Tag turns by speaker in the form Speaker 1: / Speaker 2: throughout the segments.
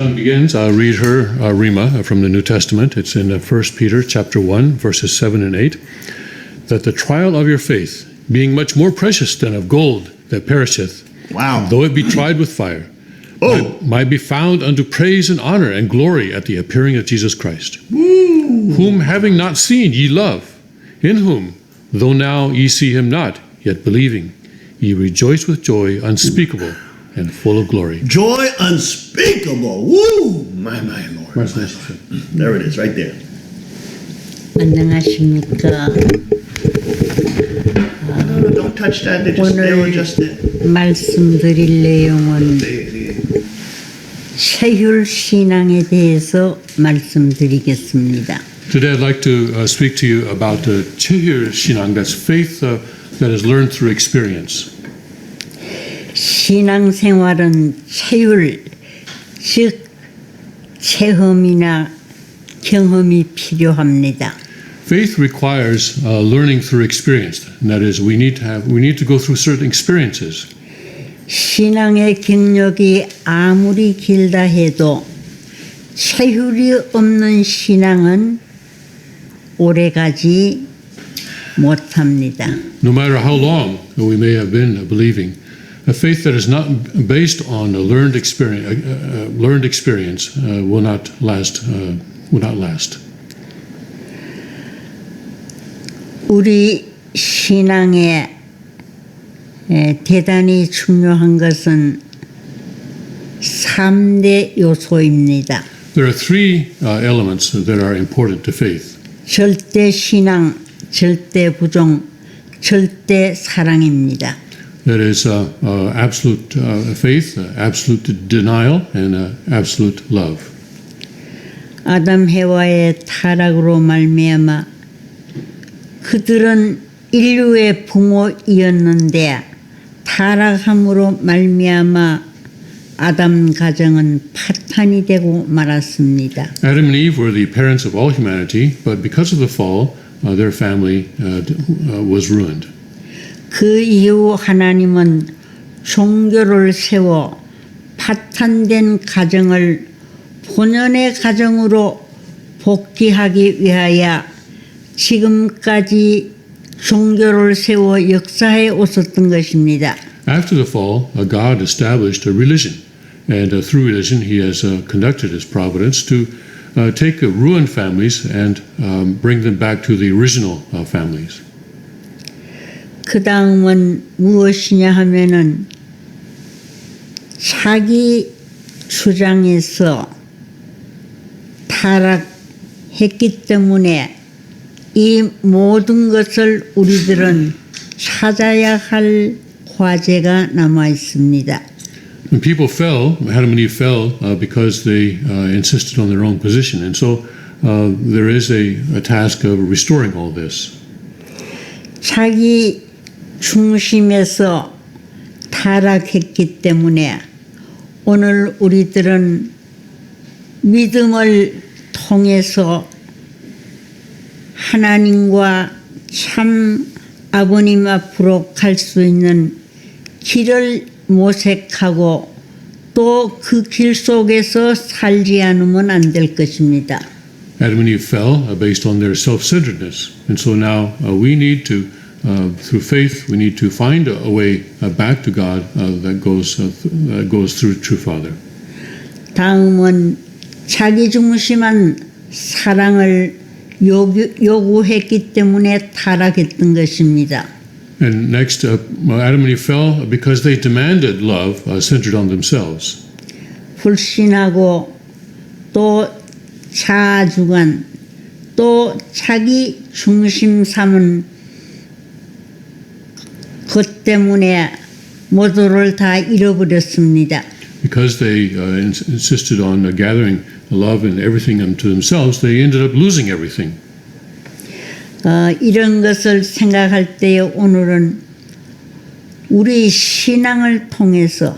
Speaker 1: Begins, I'll read her Rima from the New Testament. It's in 1 Peter chapter 1, verses 7 and 8. That the trial of your faith, being much more precious than of gold that perisheth,
Speaker 2: Wow.
Speaker 1: though it be tried with fire, might be found unto praise and honor and glory at the appearing of Jesus Christ, whom having not seen ye love, in whom, though now ye see him not, yet believing, ye rejoice with joy unspeakable and full of glory.
Speaker 2: Joy unspeakable. Woo! My Lord. There it is, right there.
Speaker 3: 안녕하십니까.
Speaker 2: No, don't touch that. They were
Speaker 3: 오늘
Speaker 2: just there.
Speaker 3: 말씀드릴 내용은 체휼 신앙에 대해서 말씀드리겠습니다.
Speaker 1: Today I'd like to speak to you about Chehir Shinang, that's faith that is learned through experience.
Speaker 3: 신앙생활은 체휼, 즉 체험이나 경험이 필요합니다.
Speaker 1: Faith requires learning through experience. And that is, we need to go through certain experiences.
Speaker 3: 신앙의 경력이 아무리 길다 해도 체휼이 없는 신앙은 오래가지 못합니다.
Speaker 1: No matter how long we may have been believing, a faith that is not based on a learned experience will not last.
Speaker 3: 우리 신앙에 대단히 중요한 것은 3대 요소입니다.
Speaker 1: There are three elements that are important to faith.
Speaker 3: 절대 신앙, 절대 부정, 절대 사랑입니다.
Speaker 1: That is absolute faith, absolute denial, and absolute love.
Speaker 3: 아담 해와의 타락으로 말미암아 그들은 인류의 부모이었는데 타락함으로 말미암아 아담 가정은 파탄이 되고 말았습니다.
Speaker 1: Adam and Eve were the parents of all humanity, but because of the fall, their family was ruined.
Speaker 3: 그 이후 하나님은 종교를 세워 파탄된 가정을 본연의 가정으로 복귀하기 위하여 지금까지 종교를 세워 역사해 오셨던 것입니다.
Speaker 1: After the fall, God established a religion, and through religion, He has conducted His providence to take ruined families and bring them back to the original families.
Speaker 3: 그 다음은 무엇이냐 하면은 자기 주장에서 타락했기 때문에 이 모든 것을 우리들은 찾아야 할 과제가 남아 있습니다.
Speaker 1: When people fell, Adam and Eve fell because they insisted on their own position, and so there is a task of restoring all this.
Speaker 3: 자기 중심에서 타락했기 때문에 오늘 우리들은 믿음을 통해서 하나님과 참 아버님 앞으로 갈 수 있는 길을 모색하고 또 그 길 속에서 살지 않으면 안 될 것입니다.
Speaker 1: Adam and Eve fell based on their self-centeredness, and so now we need to, through faith, we need to find a way back to God that goes through true Father.
Speaker 3: 다음은 자기중심한 사랑을 요구했기 때문에 타락했던 것입니다.
Speaker 1: And next, Adam and Eve fell because they demanded love centered on themselves.
Speaker 3: 불신하고 또 자아주관 또 자기 중심 삼은 것 때문에 모두를 다 잃어버렸습니다.
Speaker 1: Because they insisted on gathering love and everything unto themselves, they ended up losing everything.
Speaker 3: 이런 것을 생각할 때 오늘은 우리 신앙을 통해서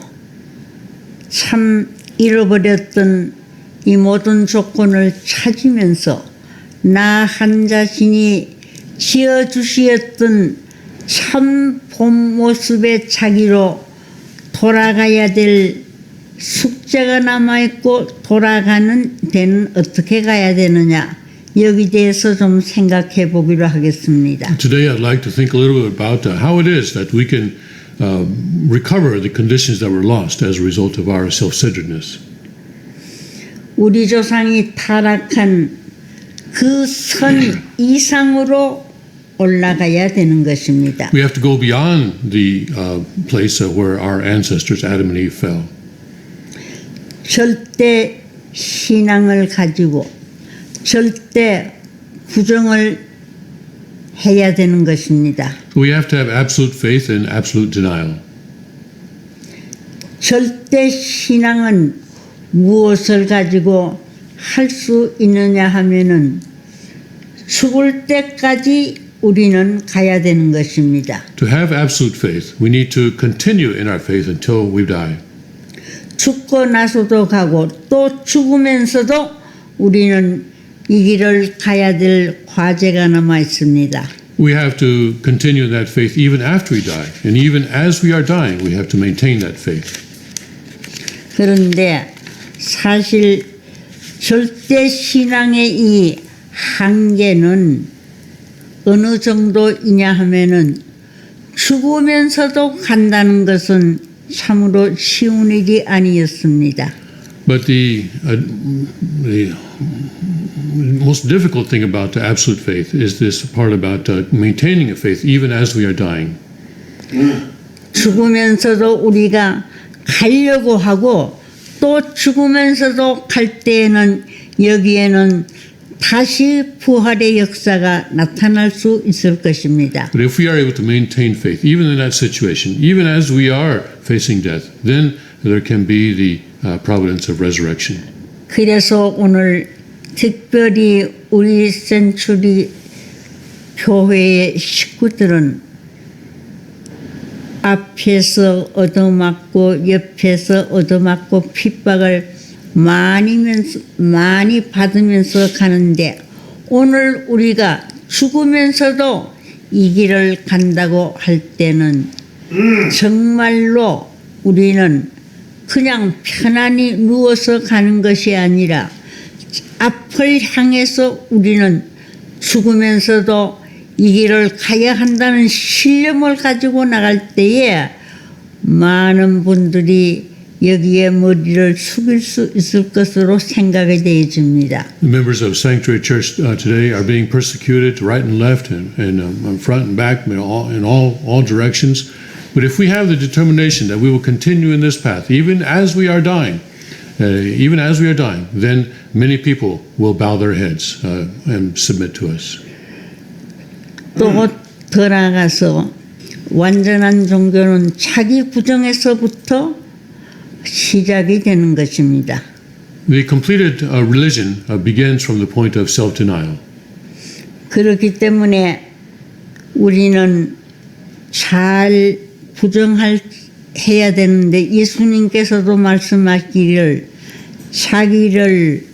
Speaker 3: 참 잃어버렸던 이 모든 조건을 찾으면서 나 한 자신이 지어주시었던 참 본 모습의 자기로 돌아가야 될 숙제가 남아있고 돌아가는 데는 어떻게 가야 되느냐 여기 대해서 좀 생각해 보기로 하겠습니다.
Speaker 1: Today, I'd like to think a little bit about how it is that we can recover the conditions that were lost as a result of our self-centeredness.
Speaker 3: 우리 조상이 타락한 그 선 이상으로 올라가야 되는 것입니다.
Speaker 1: We have to go beyond the place where our ancestors, Adam and Eve, fell.
Speaker 3: 절대 신앙을 가지고 절대 부정을 해야 되는 것입니다.
Speaker 1: We have to have absolute faith and absolute denial.
Speaker 3: 절대 신앙은 무엇을 가지고 할 수 있느냐 하면은 죽을 때까지 우리는 가야 되는 것입니다.
Speaker 1: To have absolute faith, we need to continue in our faith until we die.
Speaker 3: 죽고 나서도 가고 또 죽으면서도 우리는 이 길을 가야 될 과제가 남아 있습니다.
Speaker 1: We have to continue in that faith even after we die. And even as we are dying, we have to maintain that faith.
Speaker 3: 그런데 사실 절대 신앙의 이 한계는 어느 정도이냐 하면은 죽으면서도 간다는 것은 참으로 쉬운 일이 아니었습니다.
Speaker 1: But the most difficult thing about the absolute faith is this part about maintaining a faith even as we are dying.
Speaker 3: 죽으면서도 우리가 가려고 하고 또 죽으면서도 갈 때에는 여기에는 다시 부활의 역사가 나타날 수 있을 것입니다.
Speaker 1: But if we are able to maintain faith even in that situation, even as we are facing death, then there can be the providence of resurrection.
Speaker 3: 그래서 오늘 특별히 우리 센츄리 교회의 식구들은 앞에서 얻어맞고 옆에서 얻어맞고 핍박을 많이 받으면서 가는데 오늘 우리가 죽으면서도 이 길을 간다고 할 때는 정말로 우리는 그냥 편안히 누워서 가는 것이 아니라 앞을 향해서 우리는 죽으면서도 이 길을 가야 한다는 신념을 가지고 나갈 때에 많은 분들이 여기에 머리를 숙일 수 있을 것으로 생각이 되어집니다.
Speaker 1: The members of Sanctuary Church today are being persecuted right and left and front and back in all directions. But if we have the determination that we will continue in this path, even as we are dying, then many people will bow their heads and submit to us.
Speaker 3: 또 더 나아가서 완전한 종교는 자기 부정에서부터 시작이 되는 것입니다.
Speaker 1: The completed religion begins from the point of self-denial.
Speaker 3: 그렇기 때문에 우리는 잘 해야 되는데 예수님께서도 말씀하시기를 자기를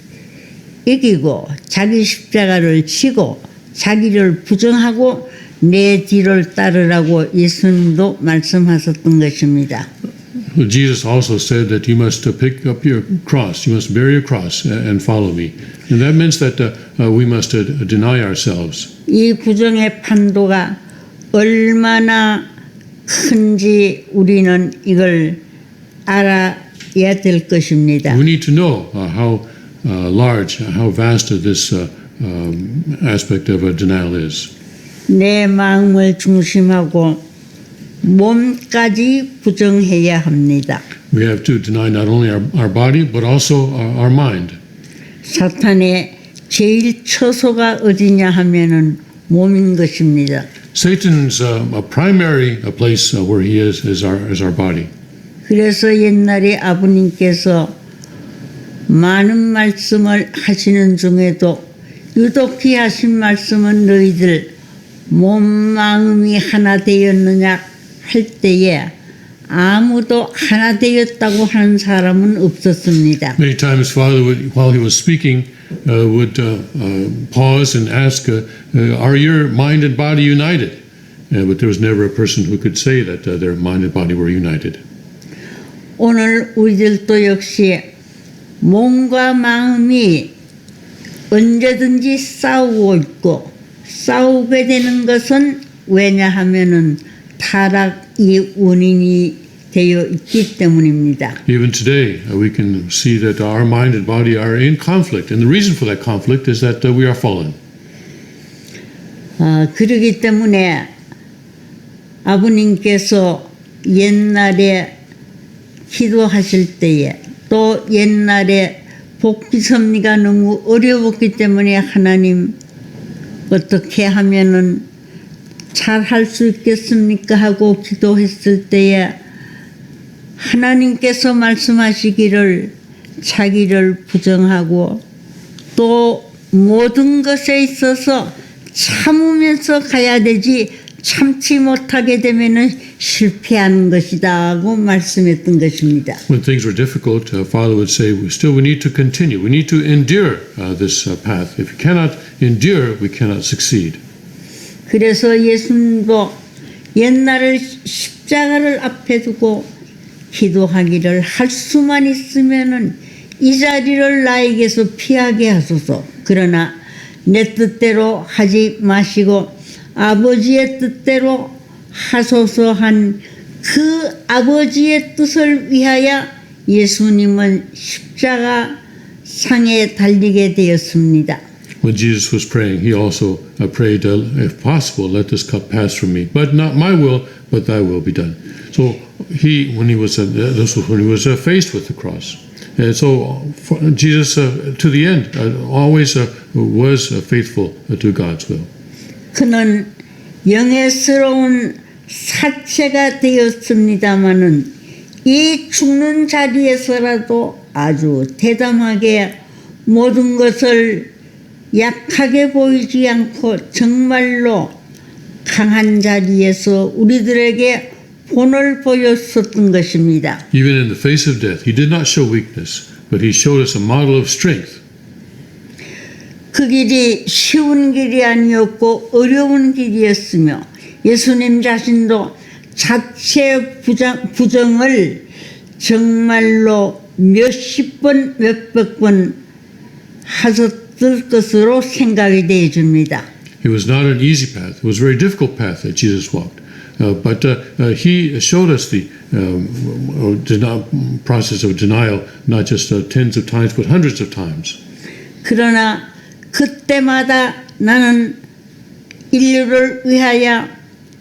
Speaker 3: 이기고 자기 십자가를 지고 자기를 부정하고 내 뒤를 따르라고 예수님도 말씀하셨던 것입니다.
Speaker 1: Jesus also said that you must pick up your cross, you must bear your cross and follow me. And that means that we must deny ourselves.
Speaker 3: 이 부정의 판도가 얼마나 큰지 우리는 이걸 알아야 될 것입니다.
Speaker 1: We need to know how large, how vast this aspect of denial is.
Speaker 3: 내 마음을 중심하고 몸까지 부정해야 합니다.
Speaker 1: We have to deny not only our body but also our mind.
Speaker 3: 사탄의 제일 처소가 어디냐 하면은 몸인 것입니다.
Speaker 1: Satan's primary place where he is our body.
Speaker 3: 그래서 옛날에 아버님께서 많은 말씀을 하시는 중에도 유독히 하신 말씀은 너희들 몸 마음이 하나 되었느냐 할 때에 아무도 하나 되었다고 하는 사람은 없었습니다.
Speaker 1: Many times, Father, while he was speaking, would pause and ask, "Are your mind and body united?" But there was never a person who could say that their mind and body were united.
Speaker 3: 오늘 우리들도 역시 몸과 마음이 언제든지 싸우고 있고 싸우게 되는 것은 왜냐하면은 타락이 원인이 되어 있기 때문입니다.
Speaker 1: Even today, we can see that our mind and body are in conflict, and the reason for that conflict is that we are fallen.
Speaker 3: 그러기 때문에 아버님께서 옛날에 기도하실 때에 또 옛날에 복비 섭리가 너무 어려웠기 때문에 하나님 어떻게 하면은 잘 할 수 있겠습니까 하고 기도했을 때에 하나님께서 말씀하시기를 자기를 부정하고 또 모든 것에 있어서 참으면서 가야 되지 참지 못하게 되면은 실패하는 것이다 하고 말씀했던 것입니다.
Speaker 1: When things were difficult, Father would say, we need to continue. We need to endure this path. If we cannot endure, we cannot succeed.
Speaker 3: 그래서 예수님도 옛날에 십자가를 앞에 두고 기도하기를 할 수만 있으면은 이 자리를 나에게서 피하게 하소서. 그러나 내 뜻대로 하지 마시고 아버지의 뜻대로 하소서 한 그 아버지의 뜻을 위하여 예수님은 십자가 상에 달리게 되었습니다.
Speaker 1: When Jesus was praying, he also prayed, if possible, let this cup pass from me. But not my will, but thy will be done. So when he was faced with the cross. And so Jesus, to the end, always was faithful to God's will.
Speaker 3: 그는 영예스러운 사체가 되었습니다마는 이 죽는 자리에서라도 아주 대담하게 모든 것을 약하게 보이지 않고 정말로 강한 자리에서 우리들에게 본을 보였었던 것입니다.
Speaker 1: Even in the face of death, he did not show weakness, but he showed us a model of strength.
Speaker 3: 그 길이 쉬운 길이 아니었고 어려운 길이었으며 예수님 자신도 자체 부정을 정말로 몇십 번, 몇백 번 하셨을 것으로 생각이 되어집니다.
Speaker 1: It was not an easy path. It was a very difficult path that Jesus walked. But he showed us the process of denial, not just tens of times, but hundreds of times.
Speaker 3: 그러나 그때마다 나는 인류를 위하여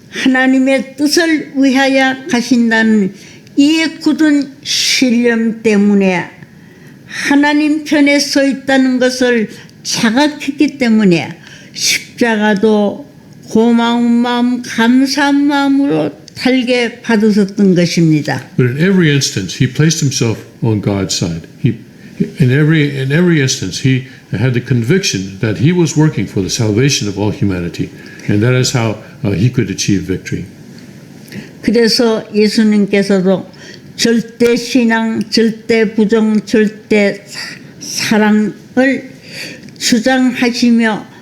Speaker 3: 하나님의 뜻을 위하여 가신다는 이 굳은 신념 때문에 하나님 편에 서 있다는 것을 자각했기 때문에 십자가도 고마운 마음, 감사한 마음으로 달게 받으셨던 것입니다.
Speaker 1: But in every instance, he placed himself on God's side. In every instance, he had the conviction that he was working for the salvation of all humanity, and that is how he could achieve victory.
Speaker 3: 그래서 예수님께서도 절대 신앙, 절대 부정, 절대 사랑을 주장하시며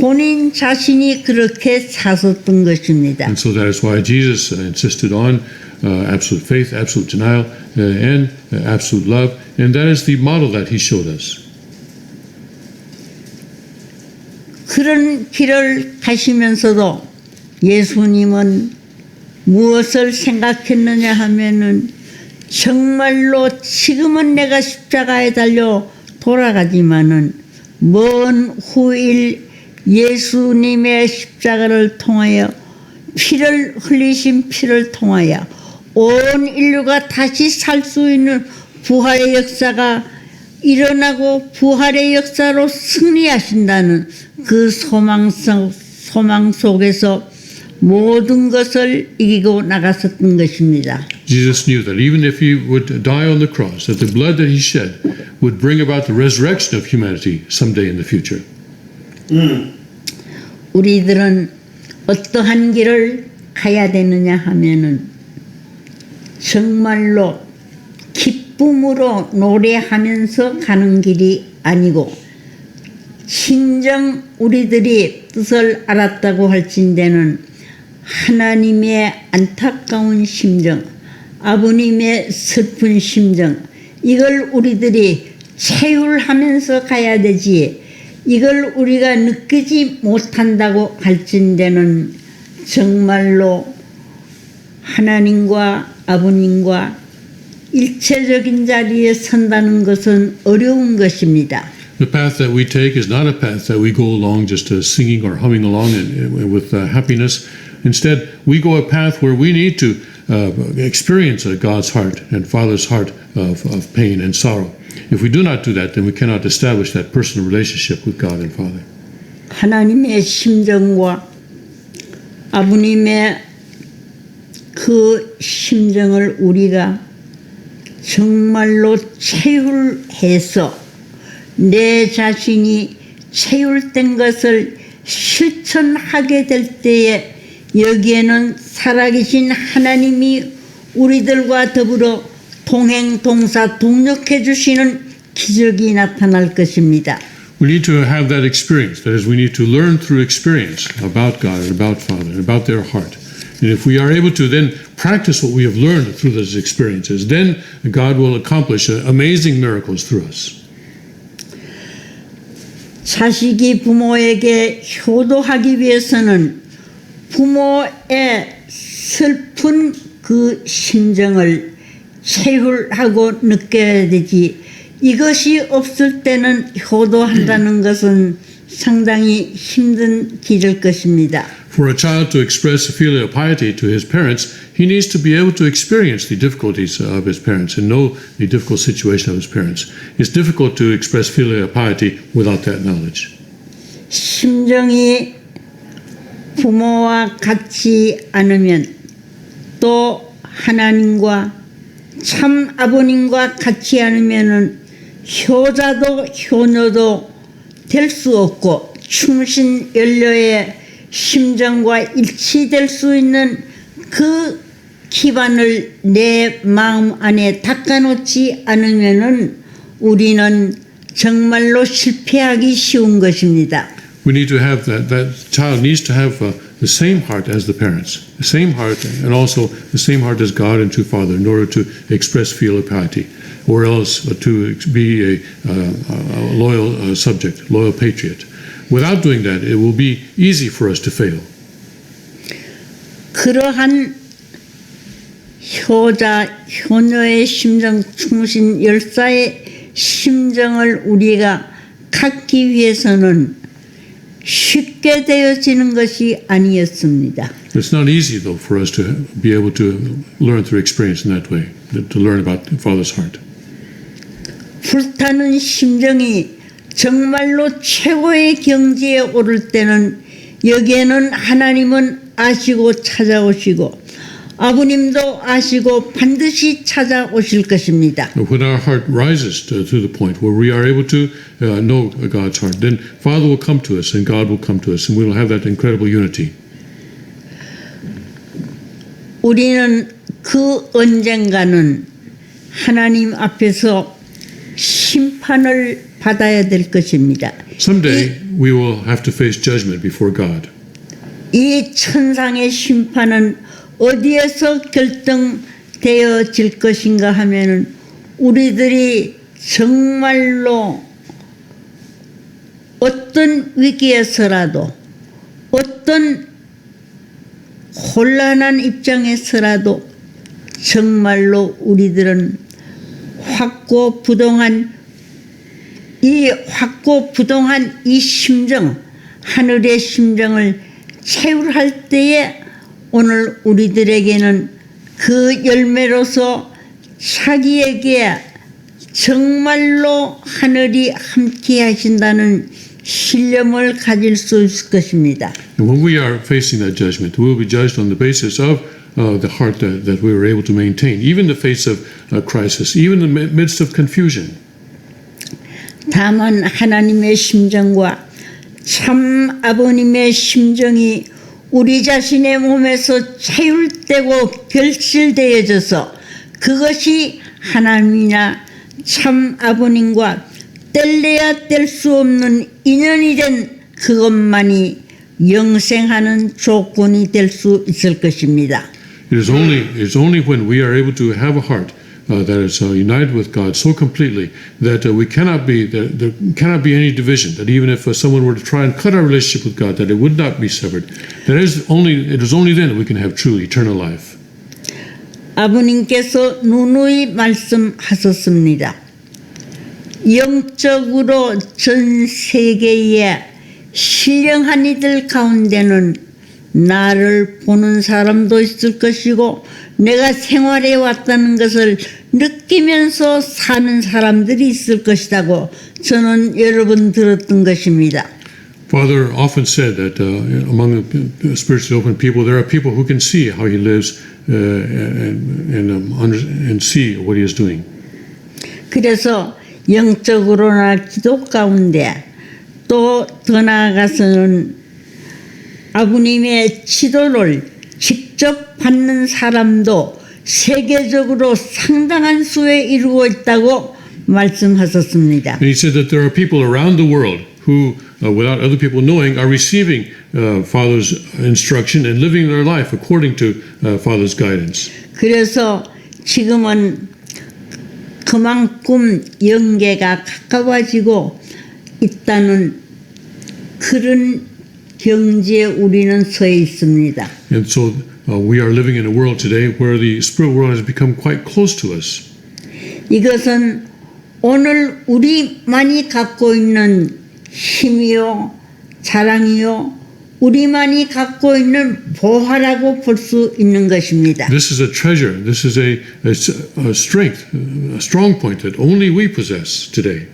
Speaker 3: 본인 자신이 그렇게 사셨던 것입니다.
Speaker 1: And so that is why Jesus insisted on absolute faith, absolute denial, and absolute love, and that is the model that he showed us.
Speaker 3: 그런 길을 가시면서도 예수님은 무엇을 생각했느냐 하면은 정말로 지금은 내가 십자가에 달려 돌아가지만은 먼 후일 예수님의 십자가를 통하여 피를 흘리신 피를 통하여 온 인류가 다시 살 수 있는 부활의 역사가 일어나고 부활의 역사로 승리하신다는 그 소망 속에서 모든 것을 이기고 나갔었던 것입니다.
Speaker 1: Jesus knew that even if he would die on the cross, that the blood that he shed would bring about the resurrection of humanity someday in the future.
Speaker 3: 우리들은 어떠한 길을 가야 되느냐 하면은 정말로 기쁨으로 노래하면서 가는 길이 아니고 진정 우리들이 뜻을 알았다고 할진대는 하나님의 안타까운 심정, 아버님의 슬픈 심정, 이걸 우리들이 체휼하면서 가야 되지, 이걸 우리가 느끼지 못한다고 할진대는 정말로 하나님과 아버님과 일체적인 자리에 선다는 것은 어려운 것입니다.
Speaker 1: The path that we take is not a path that we go along just singing or humming along with happiness. Instead, we go a path where we need to experience God's heart and Father's heart of pain and sorrow. If we do not do that, then we cannot establish that personal relationship with God and Father.
Speaker 3: 하나님의 심정과 아버님의 그 심정을 우리가 정말로 체휼해서 내 자신이 체휼된 것을 실천하게 될 때에 여기에는 살아계신 하나님이 우리들과 더불어 동행, 동사, 동력해 주시는 기적이 나타날 것입니다.
Speaker 1: We need to have that experience. That is, we need to learn through experience about God and about Father and about their heart. And if we are able to then practice what we have learned through those experiences, then God will accomplish amazing miracles through us.
Speaker 3: 자식이 부모에게 효도하기 위해서는 부모의 슬픈 그 심정을 체휼하고 느껴야 되지, 이것이 없을 때는 효도한다는 것은 상당히 힘든 길일 것입니다.
Speaker 1: For a child to express filial piety to his parents, he needs to be able to experience the difficulties of his parents and know the difficult situation of his parents. It's difficult to express filial piety without that knowledge.
Speaker 3: 심정이 부모와 같지 않으면 또 하나님과 참 아버님과 같지 않으면은 효자도 효녀도 될 수 없고 충신연료의 심정과 일치될 수 있는 그 기반을 내 마음 안에 닦아놓지 않으면은 우리는 정말로 실패하기 쉬운 것입니다.
Speaker 1: We need to have that child needs to have the same heart as the parents, the same heart, and also the same heart as God and to Father in order to express filial piety, or else to be a loyal subject, loyal patriot. Without doing that, it will be easy for us to fail.
Speaker 3: 그러한 효자, 효녀의 심정, 충신, 열사의 심정을 우리가 갖기 위해서는 쉽게 되어지는 것이 아니었습니다.
Speaker 1: It's not easy, though, for us to be able to learn through experience in that way, to learn about the Father's heart.
Speaker 3: 불타는 심정이 정말로 최고의 경지에 오를 때는 여기에는 하나님은 아시고 찾아오시고 아버님도 아시고 반드시 찾아오실 것입니다.
Speaker 1: When our heart rises to the point where we are able to know God's heart, then Father will come to us and God will come to us and we will have that incredible unity.
Speaker 3: 우리는 그 언젠가는 하나님 앞에서 심판을 받아야 될 것입니다.
Speaker 1: Someday we will have to face judgment before God.
Speaker 3: 이 천상의 심판은 어디에서 결정되어질 것인가 하면은 우리들이 정말로 어떤 위기에서라도 어떤 곤란한 입장에서라도 정말로 우리들은 확고부동한 이 심정, 하늘의 심정을 체휼할 때에 오늘 우리들에게는 그 열매로서 자기에게 정말로 하늘이 함께 하신다는 신념을 가질 수 있을 것입니다.
Speaker 1: And when we are facing that judgment, we will be judged on the basis of the heart that we were able to maintain, even in the face of crisis, even in the midst of confusion.
Speaker 3: 다만 하나님의 심정과 참 아버님의 심정이 우리 자신의 몸에서 체휼되고 결실되어져서 그것이 하나님이나 참 아버님과 뗄래야 뗄 수 없는 인연이 된 그것만이 영생하는 조건이 될 수 있을 것입니다.
Speaker 1: It is only when we are able to have a heart that is united with God so completely that we cannot be there cannot be any division. That even if someone were to try and cut our relationship with God, that it would not be severed. It is only then that we can have true eternal life.
Speaker 3: 아버님께서 누누이 말씀하셨습니다. 영적으로 전 세계에 신령한 이들 가운데는 나를 보는 사람도 있을 것이고 내가 생활해 왔다는 것을 느끼면서 사는 사람들이 있을 것이라고 저는 여러 번 들었던 것입니다.
Speaker 1: Father often said that among the spiritually open people, there are people who can see how he lives and see what he is doing.
Speaker 3: 그래서 영적으로나 기도 가운데 또 더 나아가서는 아버님의 지도를 직접 받는 사람도 세계적으로 상당한 수에 이루고 있다고 말씀하셨습니다.
Speaker 1: And he said that there are people around the world who, without other people knowing, are receiving Father's instruction and living their life according to Father's guidance.
Speaker 3: 그래서 지금은 그만큼 영계가 가까워지고 있다는 그런 경지에 우리는 서 있습니다.
Speaker 1: And so we are living in a world today where the spirit world has become quite close to us.
Speaker 3: 이것은 오늘 우리만이 갖고 있는 힘이요, 자랑이요, 우리만이 갖고 있는 보화라고 볼 수 있는 것입니다.
Speaker 1: This is a treasure. This is a strength, a strong point that only we possess today.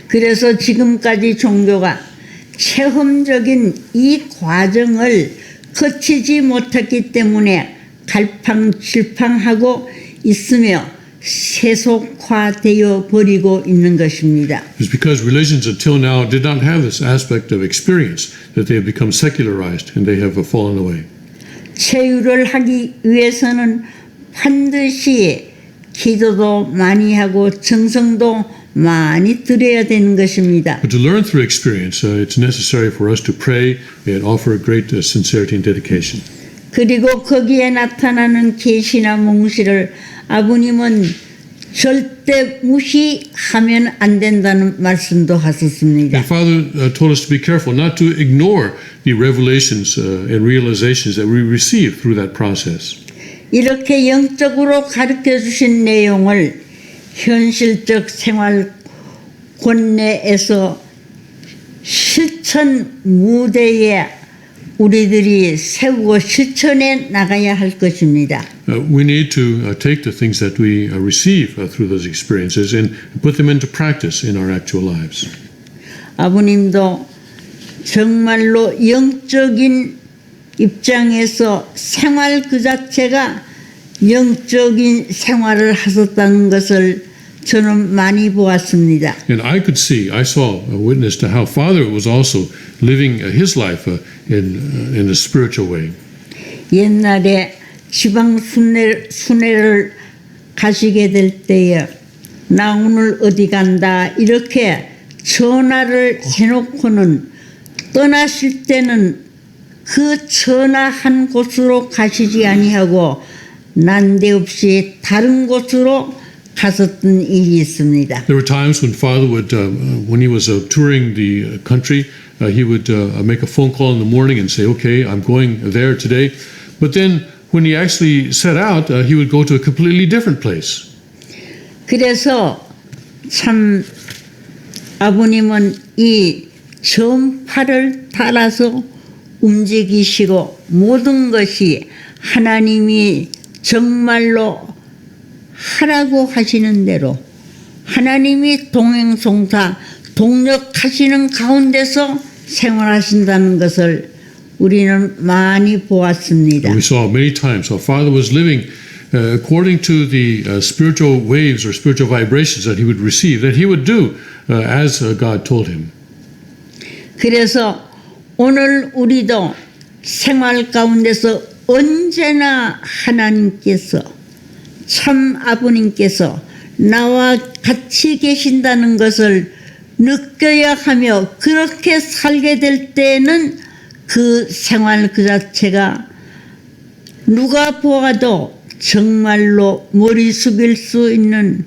Speaker 3: 그래서 지금까지 종교가 체험적인 이 과정을 거치지 못했기 때문에 갈팡질팡하고 있으며 세속화되어 버리고 있는 것입니다.
Speaker 1: It's because religions until now did not have this aspect of experience that they have become secularized and they have fallen away.
Speaker 3: 체유를 하기 위해서는 반드시 기도도 많이 하고 정성도 많이 드려야 되는 것입니다.
Speaker 1: But to learn through experience, it's necessary for us to pray and offer great sincerity and dedication.
Speaker 3: 그리고 거기에 나타나는 계시나 몽실을 아버님은 절대 무시하면 안 된다는 말씀도 하셨습니다.
Speaker 1: And Father told us to be careful not to ignore the revelations and realizations that we receive through that process.
Speaker 3: 이렇게 영적으로 가르쳐 주신 내용을 현실적 생활 권내에서 실천 무대에 우리들이 세우고 실천해 나가야 할 것입니다.
Speaker 1: We need to take the things that we receive through those experiences and put them into practice in our actual lives.
Speaker 3: 아버님도 정말로 영적인 입장에서 생활 그 자체가 영적인 생활을 하셨다는 것을 저는 많이 보았습니다.
Speaker 1: And I saw a witness to how Father was also living his life in a spiritual way.
Speaker 3: 옛날에 지방 순회를 가시게 될 때에 나 오늘 어디 간다 이렇게 전화를 해놓고는 떠나실 때는 그 전화한 곳으로 가시지 아니하고 난데없이 다른 곳으로 갔었던 일이 있습니다.
Speaker 1: There were times when Father would, when he was touring the country, he would make a phone call in the morning and say, "Okay, I'm going there today." But then, when he actually set out, he would go to a completely different place.
Speaker 3: 그래서 참 아버님은 이 전파를 따라서 움직이시고 모든 것이 하나님이 정말로 하라고 하시는 대로 하나님이 동행송사 동력하시는 가운데서 생활하신다는 것을 우리는 많이 보았습니다.
Speaker 1: We saw many times how Father was living according to the spiritual waves or spiritual vibrations that he would receive, that he would do as God told him.
Speaker 3: 그래서 오늘 우리도 생활 가운데서 언제나 하나님께서 참 아버님께서 나와 같이 계신다는 것을 느껴야 하며 그렇게 살게 될 때는 그 생활 그 자체가 누가 보아도 정말로 머리 숙일 수 있는,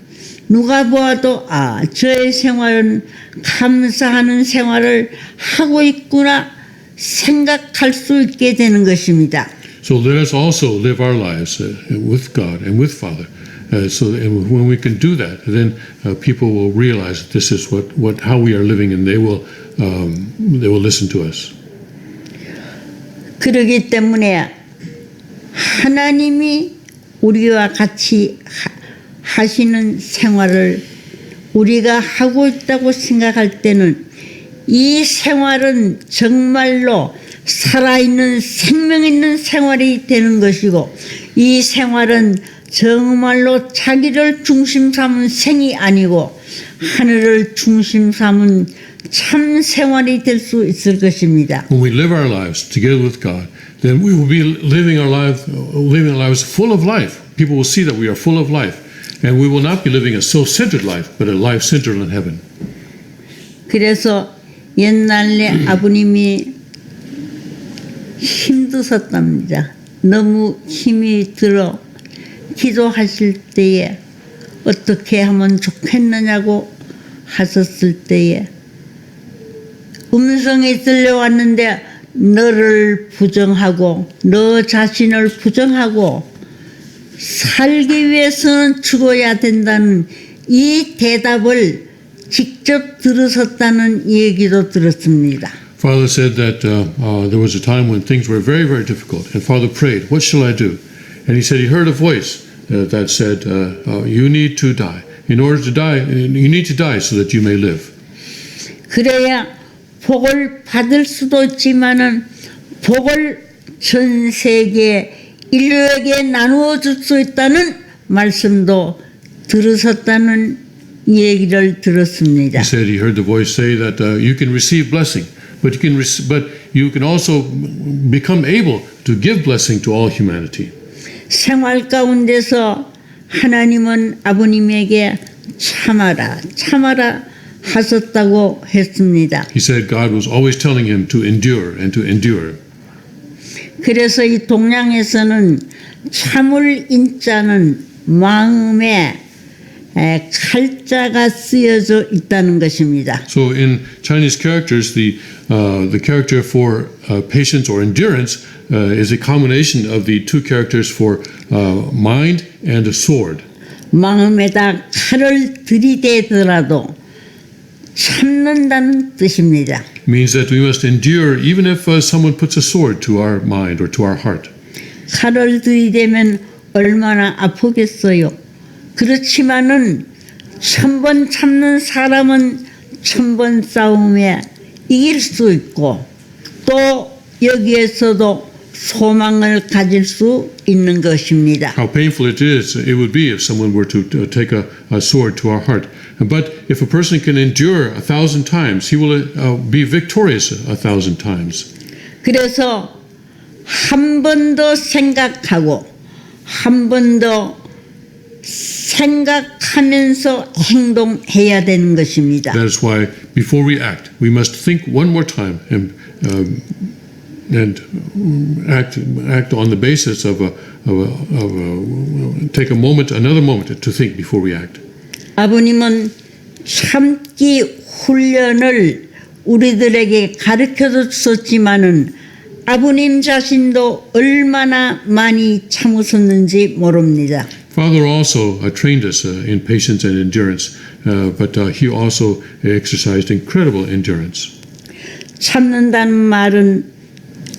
Speaker 3: 누가 보아도 저의 생활은 감사하는 생활을 하고 있구나 생각할 수 있게 되는 것입니다.
Speaker 1: So let us also live our lives with God and with Father. And when we can do that, then people will realize that this is how we are living, and they will listen to us.
Speaker 3: 그러기 때문에 하나님이 우리와 같이 하시는 생활을 우리가 하고 있다고 생각할 때는 이 생활은 정말로 살아있는 생명 있는 생활이 되는 것이고, 이 생활은 정말로 자기를 중심 삼은 생이 아니고 하늘을 중심 삼은 참 생활이 될 수 있을 것입니다.
Speaker 1: When we live our lives together with God, then we will be living our lives full of life. People will see that we are full of life, and we will not be living a self-centered life, but a life centered on heaven.
Speaker 3: 그래서 옛날에 아버님이 힘드셨답니다. 너무 힘이 들어 기도하실 때에 어떻게 하면 좋겠느냐고 하셨을 때에 음성이 들려왔는데 너를 부정하고 너 자신을 부정하고 살기 위해서는 죽어야 된다는 이 대답을 직접 들으셨다는 얘기도 들었습니다.
Speaker 1: Father said that there was a time when things were very, very difficult, and Father prayed, "What shall I do?" And he said he heard a voice that said, "You need to die. In order to die, you need to die so that you may live."
Speaker 3: 그래야 복을 받을 수도 있지만은 복을 전 세계 인류에게 나누어 줄 수 있다는 말씀도 들으셨다는 얘기를 들었습니다.
Speaker 1: He said he heard the voice say that you can receive blessing, but you can also become able to give blessing to all humanity.
Speaker 3: 생활 가운데서 하나님은 아버님에게 참아라, 참아라 하셨다고 했습니다.
Speaker 1: He said God was always telling him to endure and to endure.
Speaker 3: 그래서 이 동양에서는 참을 인자는 마음에 칼자가 쓰여져 있다는 것입니다.
Speaker 1: So in Chinese characters, the character for patience or endurance is a combination of the two characters for mind and a sword.
Speaker 3: 마음에다 칼을 들이대더라도 참는다는 뜻입니다.
Speaker 1: It means that we must endure even if someone puts a sword to our mind or to our heart.
Speaker 3: 칼을 들이대면 얼마나 아프겠어요. 그렇지만은 1000번 참는 사람은 1000번 싸움에 이길 수 있고 또 여기에서도 소망을 가질 수 있는 것입니다.
Speaker 1: How painful it would be if someone were to take a sword to our heart. But if a person can endure 1,000 times, he will be victorious 1,000 times.
Speaker 3: 그래서 한 번 더 생각하고 한 번 더 생각하면서 행동해야 되는 것입니다.
Speaker 1: That is why before we act, we must think one more time and act on the basis of take another moment to think before we act.
Speaker 3: 아버님은 참기 훈련을 우리들에게 가르쳐 줬었지만은 아버님 자신도 얼마나 많이 참으셨는지 모릅니다.
Speaker 1: Father also trained us in patience and endurance, but he also exercised incredible endurance.
Speaker 3: 참는다는 말은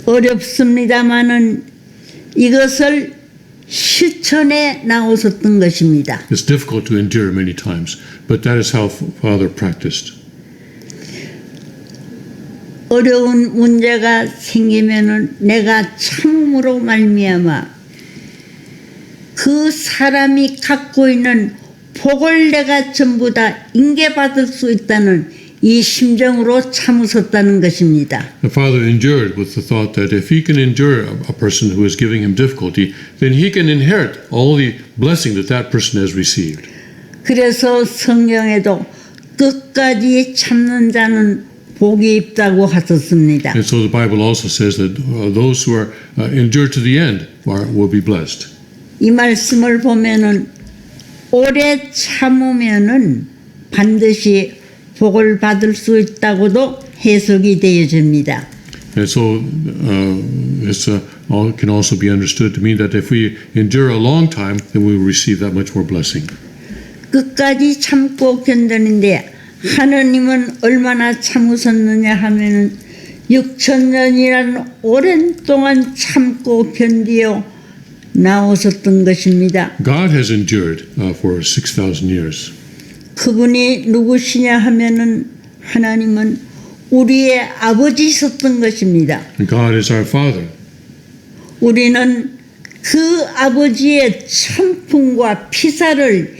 Speaker 3: 어렵습니다만은 이것을 실천에 나오셨던 것입니다.
Speaker 1: It's difficult to endure many times, but that is how Father practiced.
Speaker 3: 어려운 문제가 생기면은 내가 참음으로 말미암아 그 사람이 갖고 있는 복을 내가 전부 다 인계받을 수 있다는 이 심정으로 참으셨다는 것입니다.
Speaker 1: The Father endured with the thought that if he can endure a person who is giving him difficulty, then he can inherit all the blessing that that person has received.
Speaker 3: 그래서 성경에도 끝까지 참는 자는 복이 있다고 하셨습니다.
Speaker 1: And so the Bible also says that those who are endured to the end will be blessed.
Speaker 3: 이 말씀을 보면은 오래 참으면은 반드시 복을 받을 수 있다고도 해석이 되어집니다.
Speaker 1: And so this can also be understood to mean that if we endure a long time, then we will receive that much more blessing.
Speaker 3: 끝까지 참고 견디는데 하느님은 얼마나 참으셨느냐 하면은 6,000년이란 오랜 동안 참고 견디어 나오셨던 것입니다.
Speaker 1: God has endured for 6,000 years.
Speaker 3: 그분이 누구시냐 하면은 하나님은 우리의 아버지셨던 것입니다.
Speaker 1: And God is our Father.
Speaker 3: 우리는 그 아버지의 천풍과 피사를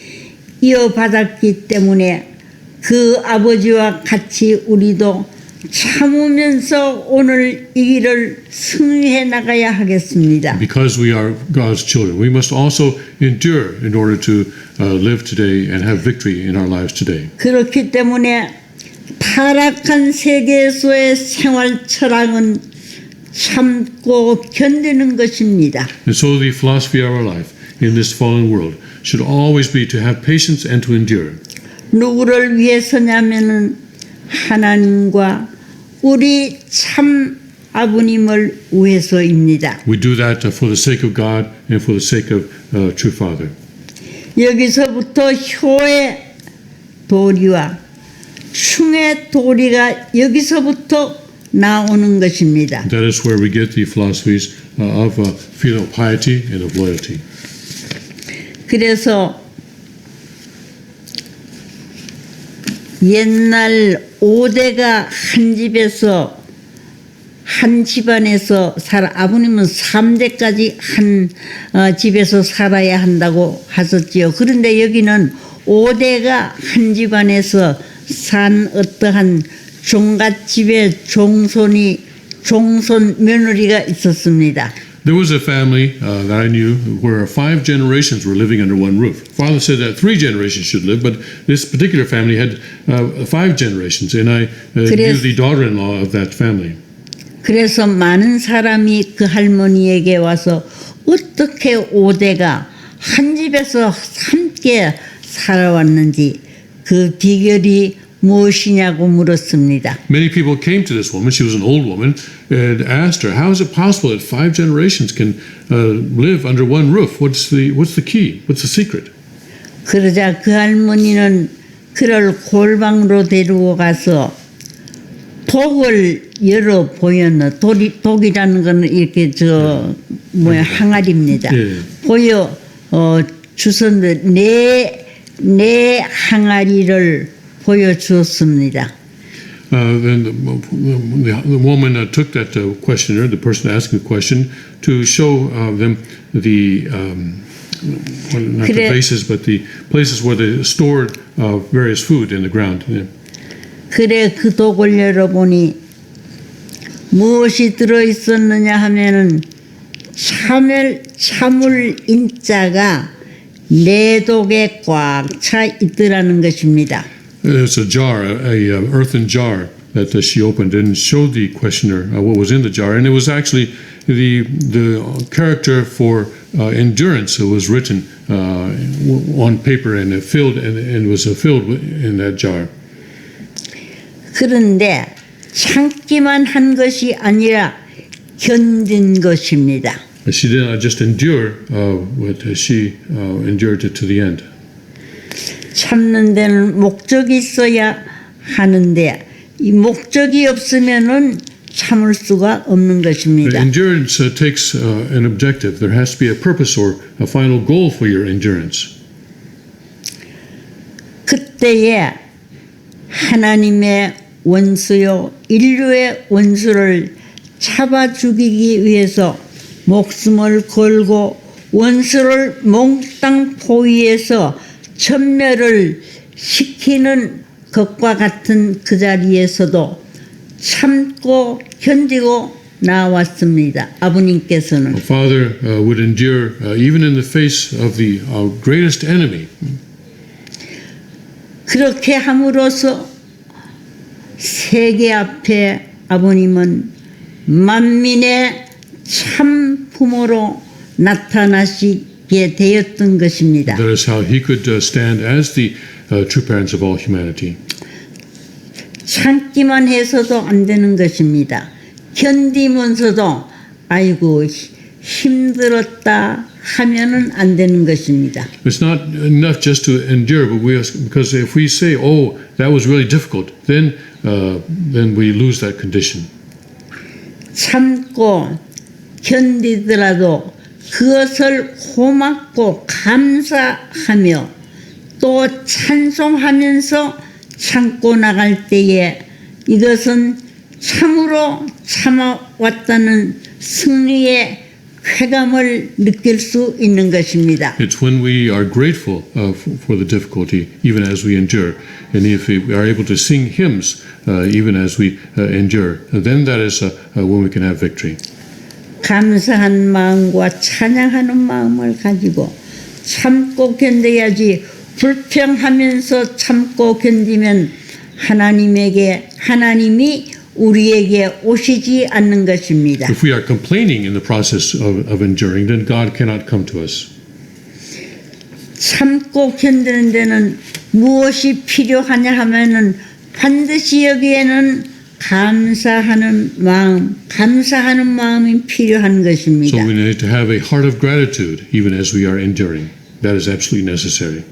Speaker 3: 이어받았기 때문에 그 아버지와 같이 우리도 참으면서 오늘 이 길을 승리해 나가야 하겠습니다.
Speaker 1: Because we are God's children, we must also endure in order to live today and have victory in our lives today.
Speaker 3: 그렇기 때문에 타락한 세계에서의 생활 철학은 참고 견디는 것입니다.
Speaker 1: And so the philosophy of our life in this fallen world should always be to have patience and to endure.
Speaker 3: 누구를 위해서냐면은 하나님과 우리 참 아버님을 위해서입니다.
Speaker 1: We do that for the sake of God and for the sake of true Father.
Speaker 3: 여기서부터 효의 도리와 충의 도리가 여기서부터 나오는 것입니다.
Speaker 1: That is where we get the philosophies of filial piety and of loyalty.
Speaker 3: 그래서 옛날 5대가 한 집에서 한 집안에서 아버님은 3대까지 한 집에서 살아야 한다고 하셨지요. 그런데 여기는 5대가 한 집안에서 산 어떠한 종갓집의 종손 며느리가 있었습니다.
Speaker 1: There was a family that I knew where 5 generations were living under one roof. Father said that 3 generations should live, but this particular family had 5 generations, and I knew the daughter-in-law of that family.
Speaker 3: 그래서 많은 사람이 그 할머니에게 와서 어떻게 5대가 한 집에서 함께 살아왔는지 그 비결이 무엇이냐고 물었습니다.
Speaker 1: Many people came to this woman. She was an old woman, and asked her, "How is it possible that 5 generations can live under one roof? What's the key? What's the secret?"
Speaker 3: 그러자 그 할머니는 그를 골방으로 데리고 가서 독을 열어 보였노. 독이라는 것은 이렇게 항아리입니다.
Speaker 1: 예.
Speaker 3: 보여 주선데 네 항아리를 보여주었습니다.
Speaker 1: Then the woman took that questioner, the person asking the question, to show them the not the vases, but the places where they stored various food in the ground.
Speaker 3: 그래 그 독을 열어보니 무엇이 들어있었느냐 하면은 참을 인자가 네 독에 꽉 차 있더라는 것입니다.
Speaker 1: It's a jar, a earthen jar that she opened and showed the questioner what was in the jar, and it was actually the character for endurance. It was written on paper and was filled in that jar.
Speaker 3: 그런데 참기만 한 것이 아니라 견딘 것입니다.
Speaker 1: She did not just endure, but she endured it to the end.
Speaker 3: 참는 데는 목적이 있어야 하는데 이 목적이 없으면은 참을 수가 없는 것입니다.
Speaker 1: Endurance takes an objective. There has to be a purpose or a final goal for your endurance.
Speaker 3: 그때에 하나님의 원수요 인류의 원수를 잡아 죽이기 위해서 목숨을 걸고 원수를 몽땅 포위해서 전멸을 시키는 것과 같은 그 자리에서도 참고 견디고 나왔습니다. 아버님께서는.
Speaker 1: Father would endure even in the face of the greatest enemy.
Speaker 3: 그렇게 함으로써 세계 앞에 아버님은 만민의 참 부모로 나타나시게 되었던 것입니다.
Speaker 1: That is how he could stand as the true parents of all humanity.
Speaker 3: 참기만 해서도 안 되는 것입니다. 견디면서도 아이고 힘들었다 하면은 안 되는 것입니다.
Speaker 1: It's not enough just to endure, but because if we say, "Oh, that was really difficult," then we lose that condition.
Speaker 3: 참고 견디더라도 그것을 고맙고 감사하며 또 찬송하면서 참고 나갈 때에 이것은 참으로 참아왔다는 승리의 쾌감을 느낄 수 있는 것입니다.
Speaker 1: It's when we are grateful for the difficulty, even as we endure, and if we are able to sing hymns even as we endure, then that is when we can have victory.
Speaker 3: 감사한 마음과 찬양하는 마음을 가지고 참고 견뎌야지. 불평하면서 참고 견디면 하나님이 우리에게 오시지 않는 것입니다.
Speaker 1: If we are complaining in the process of enduring, then God cannot come to us.
Speaker 3: 참고 견디는 데는 무엇이 필요하냐 하면은 반드시 여기에는 감사하는 마음이 필요한 것입니다.
Speaker 1: So we need to have a heart of gratitude even as we are enduring. That is absolutely necessary.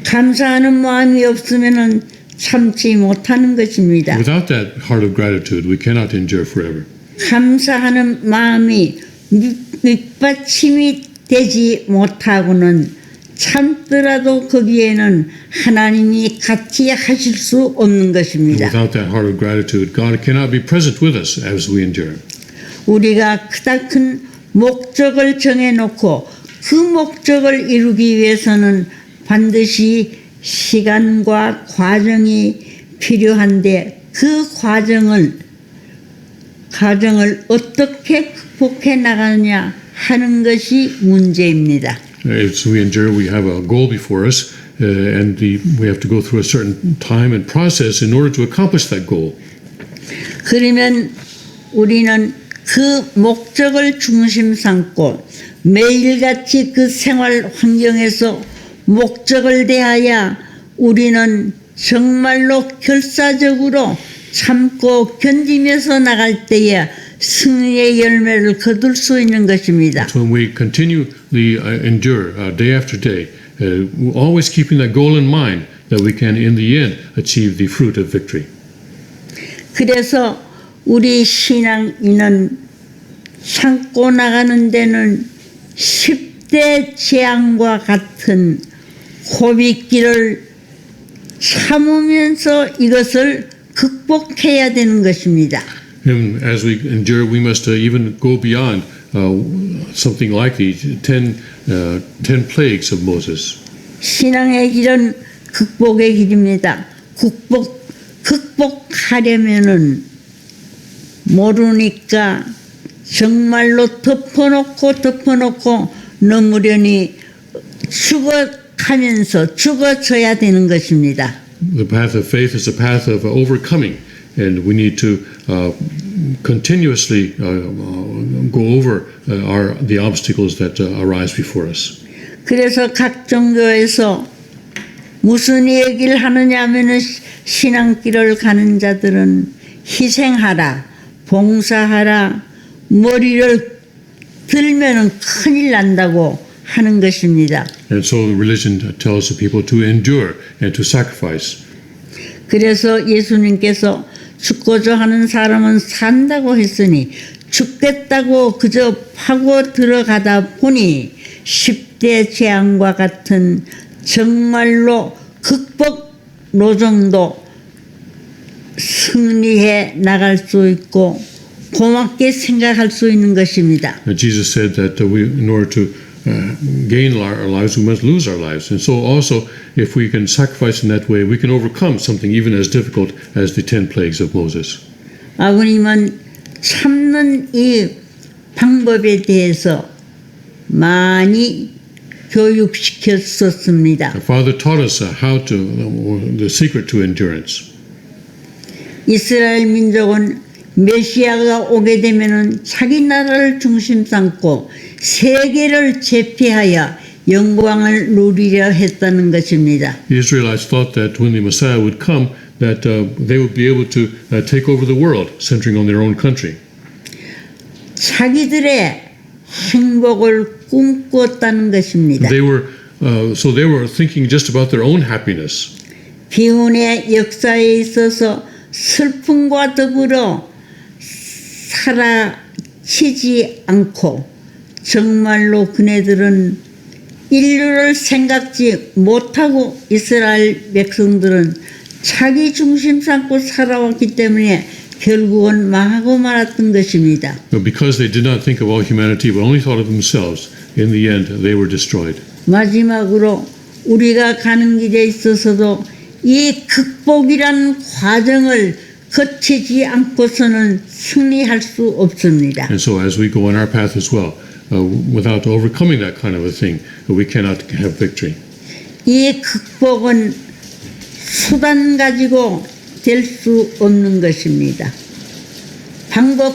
Speaker 3: 감사하는 마음이 없으면은 참지 못하는 것입니다.
Speaker 1: Without that heart of gratitude, we cannot endure forever.
Speaker 3: 감사하는 마음이 밑받침이 되지 못하고는 참더라도 거기에는 하나님이 같이 하실 수 없는 것입니다.
Speaker 1: Without that heart of gratitude, God cannot be present with us as we endure.
Speaker 3: 우리가 크다큰 목적을 정해놓고 그 목적을 이루기 위해서는 반드시 시간과 과정이 필요한데 그 과정을 어떻게 극복해 나가느냐 하는 것이 문제입니다.
Speaker 1: As we endure, we have a goal before us, and we have to go through a certain time and process in order to accomplish that goal.
Speaker 3: 그러면 우리는 그 목적을 중심 삼고 매일같이 그 생활 환경에서 목적을 대하여 우리는 정말로 결사적으로 참고 견디면서 나갈 때에 승리의 열매를 거둘 수 있는 것입니다.
Speaker 1: When we continually endure day after day, always keeping that goal in mind, that we can in the end achieve the fruit of victory.
Speaker 3: 그래서 우리 신앙인은 참고 나가는 데는 10대 재앙과 같은 고비길을 참으면서 이것을 극복해야 되는 것입니다.
Speaker 1: And as we endure, we must even go beyond something like the 10 plagues of Moses.
Speaker 3: 신앙의 길은 극복의 길입니다. 극복하려면은 모르니까 정말로 덮어놓고 넘으려니 죽어져야 되는 것입니다.
Speaker 1: The path of faith is a path of overcoming, and we need to continuously go over the obstacles that arise before us.
Speaker 3: 그래서 각 종교에서 무슨 얘기를 하느냐 하면은 신앙길을 가는 자들은 희생하라, 봉사하라, 머리를 들면은 큰일 난다고 하는 것입니다.
Speaker 1: And so religion tells the people to endure and to sacrifice.
Speaker 3: 그래서 예수님께서 죽고자 하는 사람은 산다고 했으니 죽겠다고 그저 파고 들어가다 보니 10대 재앙과 같은 정말로 극복 노정도 승리해 나갈 수 있고 고맙게 생각할 수 있는 것입니다.
Speaker 1: Jesus said that in order to gain our lives, we must lose our lives. And so also, if we can sacrifice in that way, we can overcome something even as difficult as the 10 plagues of Moses.
Speaker 3: 아버님은 참는 이 방법에 대해서 많이 교육시켰었습니다.
Speaker 1: Our Father taught us the secret to endurance.
Speaker 3: 이스라엘 민족은 메시아가 오게 되면은 자기 나라를 중심 삼고 세계를 제패하여 영광을 누리려 했다는 것입니다.
Speaker 1: The Israelites thought that when the Messiah would come, that they would be able to take over the world, centering on their own country.
Speaker 3: 자기들의 행복을 꿈꾸었다는 것입니다.
Speaker 1: They were thinking just about their own happiness.
Speaker 3: 비운의 역사에 있어서 슬픔과 더불어 사라지지 않고 정말로 그네들은 인류를 생각지 못하고 이스라엘 백성들은 자기 중심 삼고 살아왔기 때문에 결국은 망하고 말았던 것입니다.
Speaker 1: Because they did not think of all humanity, but only thought of themselves, in the end they were destroyed.
Speaker 3: 마지막으로 우리가 가는 길에 있어서도 이 극복이라는 과정을 거치지 않고서는 승리할 수 없습니다.
Speaker 1: And so as we go on our path as well, without overcoming that kind of a thing, we cannot have victory.
Speaker 3: 이 극복은 수단 가지고 될 수 없는 것입니다. 방법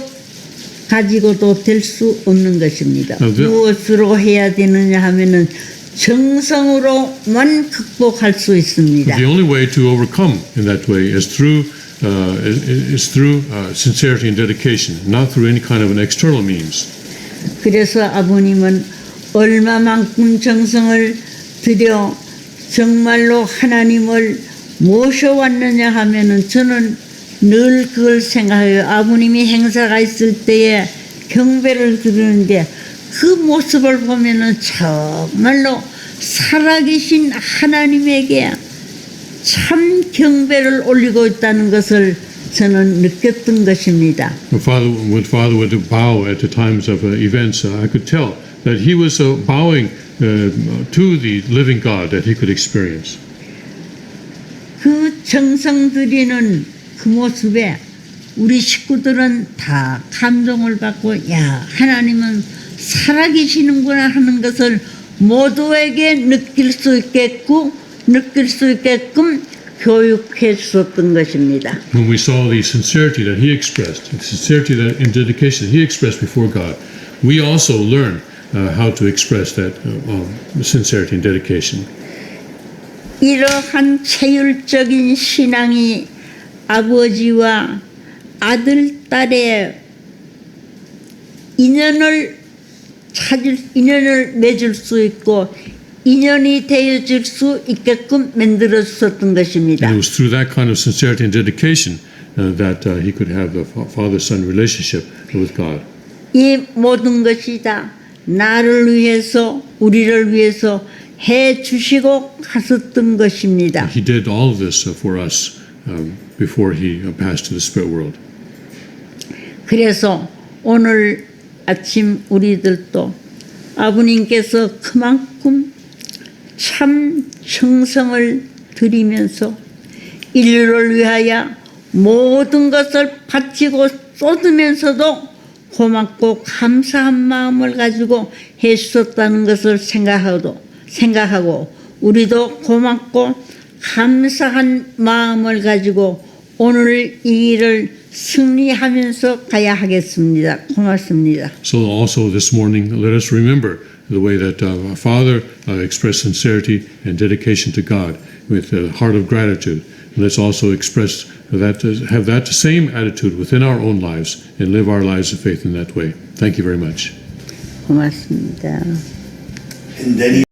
Speaker 3: 가지고도 될 수 없는 것입니다. 무엇으로 해야 되느냐 하면은 정성으로만 극복할 수 있습니다.
Speaker 1: The only way to overcome in that way is through sincerity and dedication, not through any kind of an external means.
Speaker 3: 그래서 아버님은 얼마만큼 정성을 들여 정말로 하나님을 모셔왔느냐 하면은 저는 늘 그걸 생각해요. 아버님이 행사가 있을 때에 경배를 드리는데 그 모습을 보면은 정말로 살아계신 하나님에게 참 경배를 올리고 있다는 것을 저는 느꼈던 것입니다.
Speaker 1: When Father would bow at the times of events, I could tell that he was bowing to the living God that he could experience.
Speaker 3: 그 정성 들이는 그 모습에 우리 식구들은 다 감동을 받고 야 하나님은 살아계시는구나 하는 것을 모두에게 느낄 수 있게끔 교육해 주었던 것입니다.
Speaker 1: When we saw the sincerity that he expressed, the sincerity that in dedication he expressed before God, we also learn how to express that sincerity and dedication.
Speaker 3: 이러한 체율적인 신앙이 아버지와 아들, 딸의 인연을 맺을 수 있고 인연이 되어질 수 있게끔 만들어 주었던 것입니다.
Speaker 1: And it was through that kind of sincerity and dedication that he could have the father-son relationship with God.
Speaker 3: 이 모든 것이 다 나를 위해서 우리를 위해서 해 주시고 하셨던 것입니다.
Speaker 1: He did all of this for us before he passed to the spirit world.
Speaker 3: 그래서 오늘 아침 우리들도 아버님께서 그만큼 참 정성을 들이면서 인류를 위하여 모든 것을 바치고 쏟으면서도 고맙고 감사한 마음을 가지고 해주셨다는 것을 생각하고 우리도 고맙고 감사한 마음을 가지고 오늘 이 일을 승리하면서 가야 하겠습니다. 고맙습니다.
Speaker 1: So also this morning, let us remember the way that our Father expressed sincerity and dedication to God with a heart of gratitude. And let's also express that, have that same attitude within our own lives and live our lives of faith in that way. Thank you very much.
Speaker 3: 고맙습니다.
Speaker 2: And then he